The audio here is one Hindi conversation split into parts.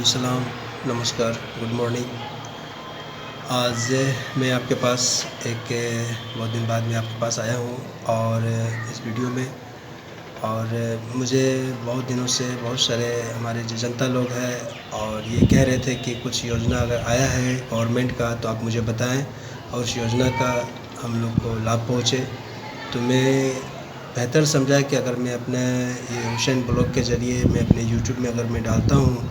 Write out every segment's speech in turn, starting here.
जी सलाम, नमस्कार, गुड मॉर्निंग। आज मैं आपके पास एक बहुत दिन बाद मैं आपके पास आया हूँ और इस वीडियो में और मुझे बहुत दिनों से बहुत सारे हमारे जो जनता लोग हैं और ये कह रहे थे कि कुछ योजना अगर आया है गवर्नमेंट का तो आप मुझे बताएं और उस योजना का हम लोग को लाभ पहुँचे। तो मैं बेहतर समझा कि अगर मैं अपने ये हुसैन ब्लॉग के ज़रिए मैं अपने यूट्यूब में अगर मैं डालता हूँ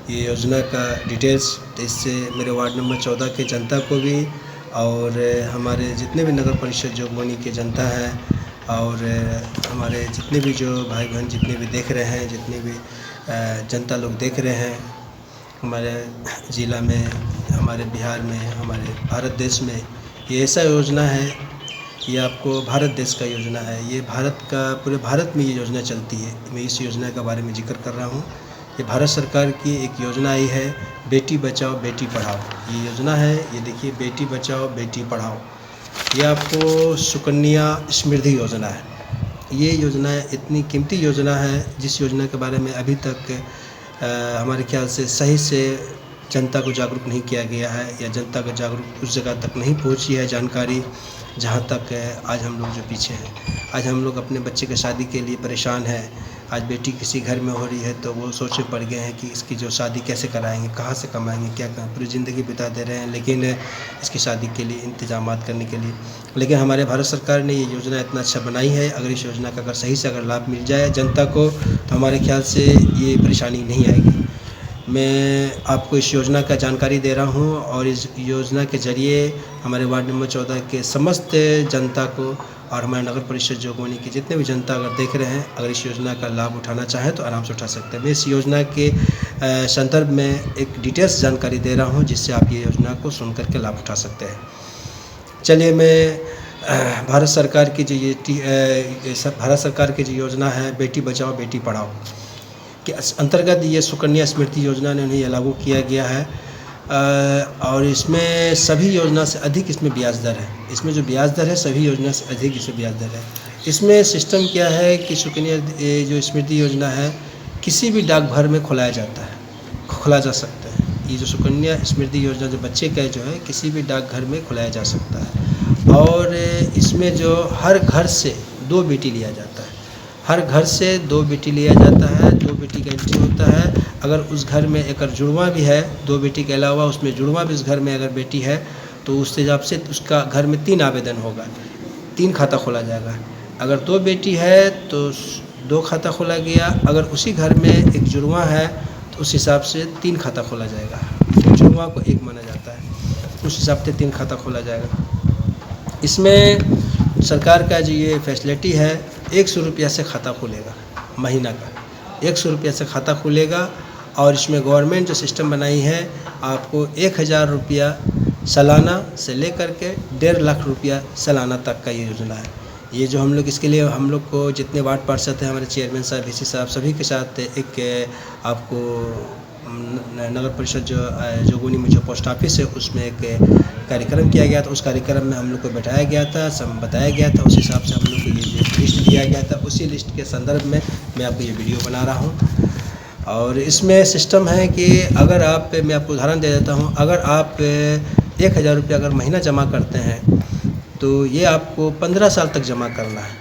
ये योजना का डिटेल्स, तो इससे मेरे वार्ड नंबर 14 के जनता को भी और हमारे जितने भी नगर परिषद जोगबनी के जनता है और हमारे जितने भी जो भाई बहन जितने भी देख रहे हैं, जितने भी जनता लोग देख रहे हैं हमारे ज़िला में, हमारे बिहार में, हमारे भारत देश में, ये ऐसा योजना है, ये आपको भारत देश का योजना है। ये भारत का पूरे भारत में ये योजना चलती है। मैं इस योजना के बारे में जिक्र कर रहा हूँ। ये भारत सरकार की एक योजना आई है, बेटी बचाओ बेटी पढ़ाओ। ये योजना है, ये देखिए, बेटी बचाओ बेटी पढ़ाओ। ये आपको सुकन्या समृद्धि योजना है। ये योजना इतनी कीमती योजना है जिस योजना के बारे में अभी तक हमारे ख्याल से सही से जनता को जागरूक नहीं किया गया है या जनता को जागरूक उस जगह तक नहीं पहुंची है जानकारी जहां तक आज हम लोग जो पीछे हैं। आज हम लोग अपने बच्चे की शादी के लिए परेशान हैं। आज बेटी किसी घर में हो रही है तो वो सोच में पड़ गए हैं कि इसकी जो शादी कैसे कराएंगे, कहाँ से कमाएंगे, क्या करें, पूरी ज़िंदगी बिता दे रहे हैं लेकिन इसकी शादी के लिए इंतजामात करने के लिए। लेकिन हमारे भारत सरकार ने ये योजना इतना अच्छा बनाई है, अगर इस योजना का अगर सही से अगर लाभ मिल जाए जनता को तो हमारे ख्याल से ये परेशानी नहीं आएगी। मैं आपको इस योजना का जानकारी दे रहा हूं और इस योजना के ज़रिए हमारे वार्ड नंबर 14 के समस्त जनता को और हमारे नगर परिषद जोगबनी की जितने भी जनता अगर देख रहे हैं, अगर इस योजना का लाभ उठाना चाहें तो आराम से उठा सकते हैं। मैं इस योजना के संदर्भ में एक डिटेल्स जानकारी दे रहा हूं जिससे आप ये योजना को सुन करके लाभ उठा सकते हैं। चलिए, मैं भारत सरकार की जो योजना है बेटी बचाओ बेटी पढ़ाओ के अंतर्गत ये सुकन्या समृद्धि योजना ने उन्हें लागू किया गया है और इसमें सभी योजना से अधिक इसमें ब्याज दर है। इसमें जो ब्याज दर है सभी योजना से अधिक इसमें ब्याज दर है। इसमें सिस्टम क्या है कि सुकन्या जो समृद्धि योजना है किसी भी डाकघर में खोला जा सकता है। ये जो सुकन्या समृद्धि योजना जो बच्चे का जो है किसी भी डाकघर में खोलाया जा सकता है और इसमें जो हर घर से 2 बेटी लिया जाता है। हर घर से 2 बेटी लिया जाता है, 2 बेटी का एंट्री होता है। अगर उस घर में एक जुड़वा भी है, 2 बेटी के अलावा उसमें जुड़वा भी उस घर में अगर बेटी है तो उस हिसाब से उसका घर में 3 आवेदन होगा, 3 खाता खोला जाएगा। अगर 2 बेटी है तो 2 खाता खोला गया, अगर उसी घर में एक जुड़वा है तो उस हिसाब से 3 खाता खोला जाएगा। तो जुड़वा को 1 माना जाता है, उस हिसाब से 3 खाता खोला जाएगा। इसमें सरकार का जो ये फैसिलिटी है 100 रुपया से खाता खुलेगा, महीना का 100 रुपया से खाता खुलेगा और इसमें गवर्नमेंट जो सिस्टम बनाई है आपको 1000 रुपया सालाना से लेकर के 1.5 लाख रुपया सालाना तक का ये योजना है। ये जो हम लोग इसके लिए हम लोग को जितने वार्ड पार्षद हैं, हमारे चेयरमैन साहब, वीसी साहब, सभी के साथ एक आपको नगर परिषद जोगबनी में जो पोस्ट ऑफिस है उसमें एक कार्यक्रम किया गया था। उस कार्यक्रम में हम लोग को बैठाया गया था, सब बताया गया था, उस हिसाब से हम लोग को ये लिस्ट दिया गया था। उसी लिस्ट के संदर्भ में मैं आपको ये वीडियो बना रहा हूँ। और इसमें सिस्टम है कि अगर आप, मैं आपको उदाहरण दे देता हूँ, अगर आप 1000 रुपया अगर महीना जमा करते हैं तो ये आपको 15 साल तक जमा करना है,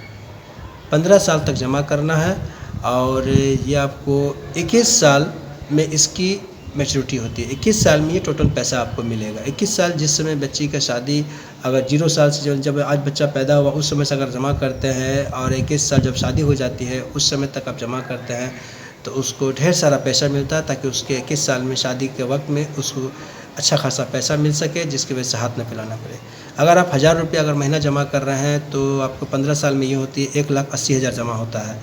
15 साल तक जमा करना है और ये आपको 21 साल में इसकी मैच्योरिटी होती है। 21 साल में ये टोटल पैसा आपको मिलेगा। 21 साल जिस समय बच्ची का शादी अगर 0 साल से जब आज बच्चा पैदा हुआ उस समय से अगर जमा करते हैं और 21 साल जब शादी हो जाती है उस समय तक आप जमा करते हैं तो उसको ढेर सारा पैसा मिलता है ताकि उसके 21 साल में शादी के वक्त में उसको अच्छा खासा पैसा मिल सके जिसकी वजह से हाथ न फैलाना पड़े। अगर आप 1000 रुपया अगर महीना जमा कर रहे हैं तो आपको 15 साल में ये होती है 1,80,000 जमा होता है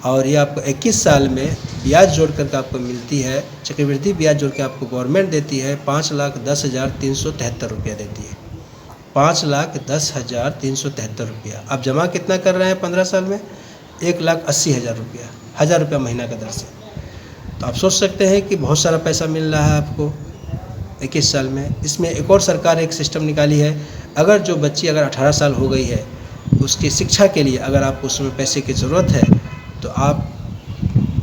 और ये आपको 21 साल में ब्याज जोड़ करके आपको मिलती है, चक्रवृद्धि ब्याज जोड़ के आपको गवर्नमेंट देती है 5,10,373 रुपया देती है। 5,10,373 रुपया। आप जमा कितना कर रहे हैं 15 साल में? 1,80,000 रुपया, 1000 रुपया महीना का दर से। तो आप सोच सकते हैं कि बहुत सारा पैसा मिल रहा है आपको 21 साल में। इसमें एक और सरकार एक सिस्टम निकाली है, अगर जो बच्ची अगर 18 साल हो गई है उसकी शिक्षा के लिए अगर आपको उसमें पैसे की ज़रूरत है तो आप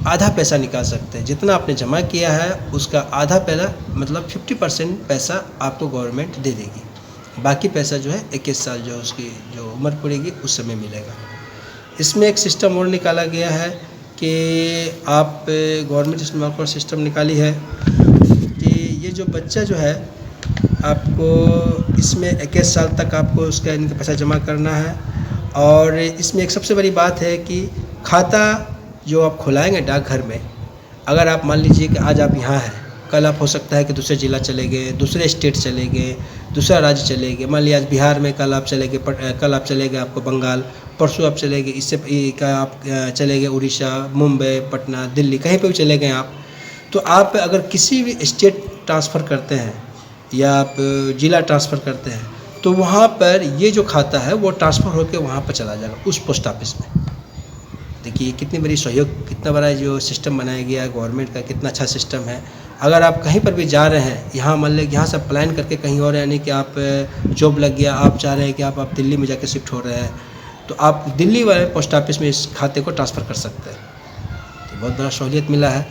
आधा पैसा निकाल सकते हैं। जितना आपने जमा किया है उसका आधा पैसा मतलब 50% पैसा आपको गवर्नमेंट दे देगी। बाकी पैसा जो है 21 साल जो उसकी जो उम्र पड़ेगी उस समय मिलेगा। इसमें एक सिस्टम और निकाला गया है कि आप गवर्नमेंट इसमें और सिस्टम निकाली है कि ये जो बच्चा जो है आपको इसमें 21 साल तक आपको उसका इनका पैसा जमा करना है। और इसमें एक सबसे बड़ी बात है कि खाता जो आप खुलाएंगे डाकघर में, अगर आप मान लीजिए कि आज आप यहाँ हैं, कल आप हो सकता है कि दूसरे ज़िला चले गए, दूसरे स्टेट चले गए, दूसरा राज्य चले गए। मान लीजिए आज बिहार में, कल आप चले गए कल आप चले गए आपको बंगाल, परसों आप चले गए इससे का आप चले गए उड़ीसा, मुंबई, पटना, दिल्ली, कहीं पे भी चले गए आप। तो आप अगर किसी भी स्टेट ट्रांसफ़र करते हैं या आप ज़िला ट्रांसफ़र करते हैं तो वहाँ पर ये जो खाता है वो ट्रांसफ़र होकर वहाँ पर चला जाएगा उस पोस्ट ऑफिस में। देखिए कितनी बड़ी सहयोग, कितना बड़ा जो सिस्टम बनाया गया है गवर्नमेंट का, कितना अच्छा सिस्टम है। अगर आप कहीं पर भी जा रहे हैं, यहाँ मान लें यहाँ से प्लान करके कहीं और, यानी कि आप जॉब लग गया, आप चाह रहे हैं कि आप दिल्ली में जाके शिफ्ट हो रहे हैं, तो आप दिल्ली वाले पोस्ट ऑफिस में इस खाते को ट्रांसफ़र कर सकते हैं। तो बहुत बड़ा सहूलियत मिला है।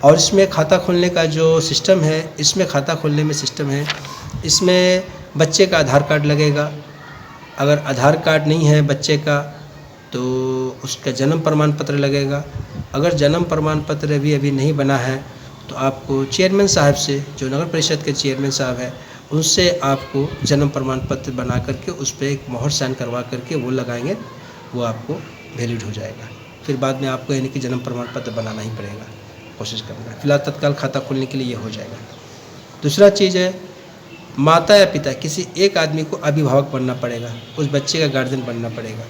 और इसमें खाता खोलने का जो सिस्टम है, इसमें खाता खोलने में सिस्टम है, इसमें बच्चे का आधार कार्ड लगेगा। अगर आधार कार्ड नहीं है बच्चे का तो उसका जन्म प्रमाण पत्र लगेगा। अगर जन्म प्रमाण पत्र अभी नहीं बना है तो आपको चेयरमैन साहब से, जो नगर परिषद के चेयरमैन साहब हैं, उनसे आपको जन्म प्रमाण पत्र बना करके उस पर एक मोहर साइन करवा करके वो लगाएंगे, वो आपको वैलिड हो जाएगा। फिर बाद में आपको यानी कि जन्म प्रमाण पत्र बनाना ही पड़ेगा, कोशिश करना है। फिलहाल तत्काल खाता खोलने के लिए ये हो जाएगा। दूसरा चीज़ है, माता या पिता किसी एक आदमी को अभिभावक बनना पड़ेगा, उस बच्चे का गार्जियन बनना पड़ेगा।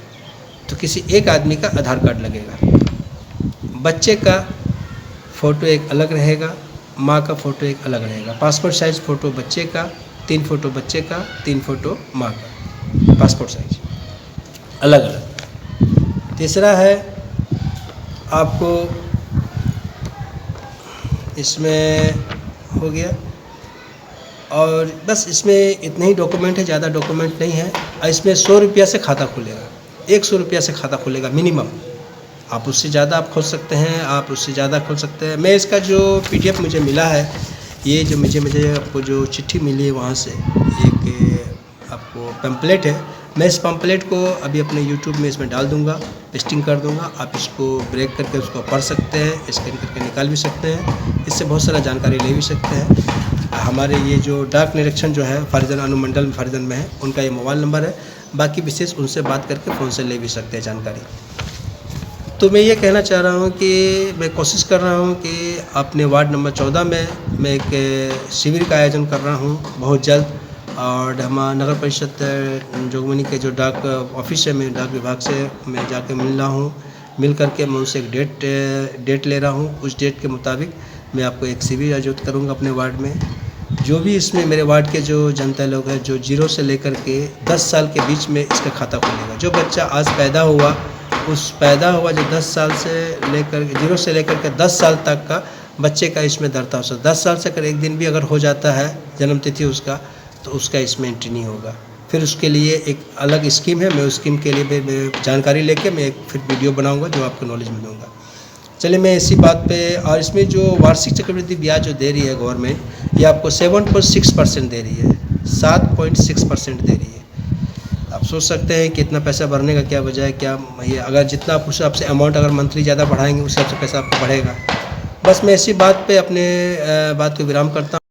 तो किसी एक आदमी का आधार कार्ड लगेगा। बच्चे का फ़ोटो एक अलग रहेगा, माँ का फ़ोटो एक अलग रहेगा। पासपोर्ट साइज़ फ़ोटो बच्चे का, 3 फ़ोटो बच्चे का, 3 फ़ोटो माँ का, पासपोर्ट साइज अलग अलग। तीसरा है आपको इसमें हो गया, और बस इसमें इतने ही डॉक्यूमेंट है, ज़्यादा डॉक्यूमेंट नहीं है। और इसमें 100 रुपया से खाता खुलेगा, 100 रुपया से खाता खुलेगा मिनिमम। आप उससे ज़्यादा आप खोल सकते हैं, आप उससे ज़्यादा खोल सकते हैं। मैं इसका जो PDF मुझे मिला है, ये जो मुझे आपको जो चिट्ठी मिली है वहाँ से, एक आपको पैम्पलेट है। मैं इस पैम्पलेट को अभी अपने YouTube में इसमें डाल दूँगा, पेस्टिंग कर दूँगा। आप इसको ब्रेक करके उसको पढ़ सकते हैं, स्कैन करके निकाल भी सकते हैं, इससे बहुत सारा जानकारी ले भी सकते हैं। हमारे ये जो डाक निरीक्षण जो है फरीदाबाद अनुमंडल फरीदाबाद में है, उनका ये मोबाइल नंबर है। बाकी विशेष उनसे बात करके फ़ोन से ले भी सकते हैं जानकारी। तो मैं ये कहना चाह रहा हूँ कि मैं कोशिश कर रहा हूँ कि अपने वार्ड नंबर 14 में मैं एक शिविर का आयोजन कर रहा हूँ बहुत जल्द। और हमारा नगर परिषद जोगबनी के जो डाक ऑफिस है, मैं डाक विभाग से मैं जाके मिल रहा हूँ। मिल करके मैं उनसे एक डेट ले रहा हूँ। उस डेट के मुताबिक मैं आपको एक शिविर आयोजित करूँगा अपने वार्ड में। जो भी इसमें मेरे वार्ड के जो जनता लोग हैं, जो 0 से लेकर के 10 साल के बीच में इसका खाता खुलेगा। जो बच्चा आज पैदा हुआ, उस पैदा हुआ जो 10 साल से लेकर 0 से लेकर के 10 साल तक का बच्चे का इसमें दर्ता हो सकता है। 10 साल से अगर एक दिन भी अगर हो जाता है जन्म तिथि उसका, तो उसका इसमें एंट्री नहीं होगा। फिर उसके लिए एक अलग स्कीम है, मैं उस स्कीम के लिए मैं जानकारी लेके मैं एक फिर वीडियो बनाऊंगा जो आपको नॉलेज में दूँगा। चलिए मैं इसी बात पे, और इसमें जो वार्षिक चक्रवृद्धि ब्याज जो दे रही है गवर्नमेंट, ये आपको 7.6% दे रही है, 7.6% दे रही है। आप सोच सकते हैं कि इतना पैसा भरने का क्या वजह है, क्या ये अगर जितना आप उस हिसाब से अमाउंट अगर मंथली ज़्यादा बढ़ाएंगे उस हिसाब से पैसा आपको बढ़ेगा। बस मैं इसी बात पे अपने बात को विराम करता हूँ।